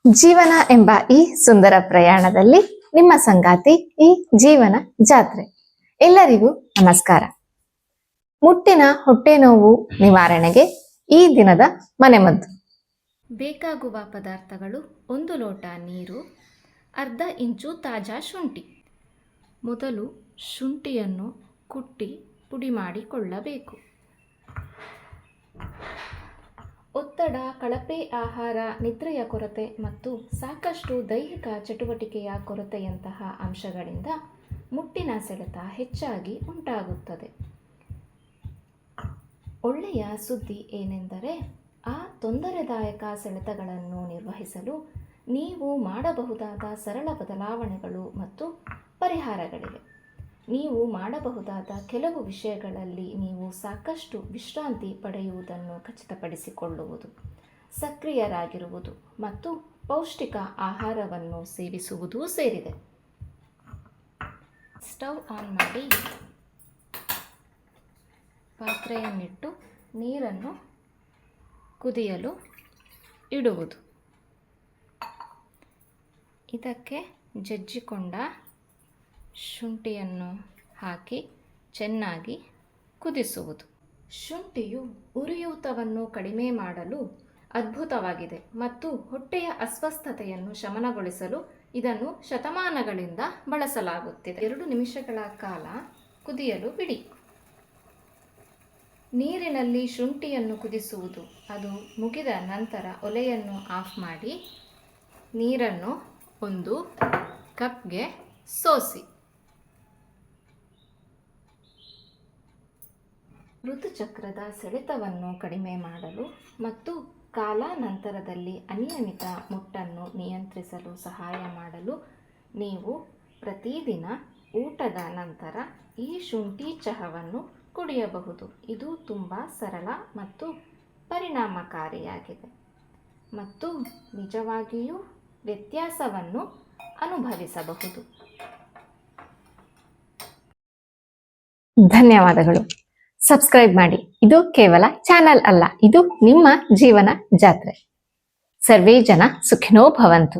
ಜೀವನ ಎಂಬ ಈ ಸುಂದರ ಪ್ರಯಾಣದಲ್ಲಿ ನಿಮ್ಮ ಸಂಗಾತಿ ಈ ಜೀವನ ಜಾತ್ರೆ. ಎಲ್ಲರಿಗೂ ನಮಸ್ಕಾರ. ಮುಟ್ಟಿನ ಹೊಟ್ಟೆ ನೋವು ನಿವಾರಣೆಗೆ ಈ ದಿನದ ಮನೆಮದ್ದು. ಬೇಕಾಗುವ ಪದಾರ್ಥಗಳು: 1 ಲೋಟ ನೀರು, ಅರ್ಧ ಇಂಚು ತಾಜಾ ಶುಂಠಿ. ಮೊದಲು ಶುಂಠಿಯನ್ನು ಕುಟ್ಟಿ ಪುಡಿ ಮಾಡಿಕೊಳ್ಳಬೇಕು. ಒತ್ತಡ, ಕಳಪೆ ಆಹಾರ, ನಿದ್ರೆಯ ಕೊರತೆ ಮತ್ತು ಸಾಕಷ್ಟು ದೈಹಿಕ ಚಟುವಟಿಕೆಯ ಕೊರತೆಯಂತಹ ಅಂಶಗಳಿಂದ ಮುಟ್ಟಿನ ಸೆಳೆತ ಹೆಚ್ಚಾಗಿ ಉಂಟಾಗುತ್ತದೆ. ಒಳ್ಳೆಯ ಸುದ್ದಿ ಏನೆಂದರೆ, ಆ ತೊಂದರೆದಾಯಕ ಸೆಳೆತಗಳನ್ನು ನಿರ್ವಹಿಸಲು ನೀವು ಮಾಡಬಹುದಾದ ಸರಳ ಬದಲಾವಣೆಗಳು ಮತ್ತು ಪರಿಹಾರಗಳಿವೆ. ನೀವು ಮಾಡಬಹುದಾದ ಕೆಲವು ವಿಷಯಗಳಲ್ಲಿ ನೀವು ಸಾಕಷ್ಟು ವಿಶ್ರಾಂತಿ ಪಡೆಯುವುದನ್ನು ಖಚಿತಪಡಿಸಿಕೊಳ್ಳುವುದು, ಸಕ್ರಿಯರಾಗಿರುವುದು ಮತ್ತು ಪೌಷ್ಟಿಕ ಆಹಾರವನ್ನು ಸೇವಿಸುವುದೂ ಸೇರಿದೆ. ಸ್ಟವ್ ಆನ್ ಮಾಡಿ ಪಾತ್ರೆಯನ್ನಿಟ್ಟು ನೀರನ್ನು ಕುದಿಯಲು ಇಡುವುದು. ಇದಕ್ಕೆ ಜಜ್ಜಿಕೊಂಡ ಶುಂಠಿಯನ್ನು ಹಾಕಿ ಚೆನ್ನಾಗಿ ಕುದಿಸುವುದು. ಶುಂಠಿಯು ಉರಿಯೂತವನ್ನು ಕಡಿಮೆ ಮಾಡಲು ಅದ್ಭುತವಾಗಿದೆ ಮತ್ತು ಹೊಟ್ಟೆಯ ಅಸ್ವಸ್ಥತೆಯನ್ನು ಶಮನಗೊಳಿಸಲು ಇದನ್ನು ಶತಮಾನಗಳಿಂದ ಬಳಸಲಾಗುತ್ತಿದೆ. 2 ನಿಮಿಷಗಳ ಕಾಲ ಕುದಿಯಲು ಬಿಡಿ. ನೀರಿನಲ್ಲಿ ಶುಂಠಿಯನ್ನು ಕುದಿಸುವುದು. ಅದು ಮುಗಿದ ನಂತರ ಒಲೆಯನ್ನು ಆಫ್ ಮಾಡಿ ನೀರನ್ನು 1 ಕಪ್ಗೆ ಸೋಸಿ. ಋತುಚಕ್ರದ ಸೆಳೆತವನ್ನು ಕಡಿಮೆ ಮಾಡಲು ಮತ್ತು ಕಾಲಾನಂತರದಲ್ಲಿ ಅನಿಯಮಿತ ಮುಟ್ಟನ್ನು ನಿಯಂತ್ರಿಸಲು ಸಹಾಯ ಮಾಡಲು ನೀವು ಪ್ರತಿದಿನ ಊಟದ ನಂತರ ಈ ಶುಂಠಿ ಚಹಾವನ್ನು ಕುಡಿಯಬಹುದು. ಇದು ತುಂಬ ಸರಳ ಮತ್ತು ಪರಿಣಾಮಕಾರಿಯಾಗಿದೆ ಮತ್ತು ನಿಜವಾಗಿಯೂ ವ್ಯತ್ಯಾಸವನ್ನು ಅನುಭವಿಸಬಹುದು. ಧನ್ಯವಾದಗಳು. ಸಬ್ಸ್ಕ್ರೈಬ್ ಮಾಡಿ. ಇದು ಕೇವಲ ಚಾನೆಲ್ ಅಲ್ಲ, ಇದು ನಿಮ್ಮ ಜೀವನ ಜಾತ್ರೆ. ಸರ್ವೇ ಜನ ಸುಖಿನೋ ಭವಂತು.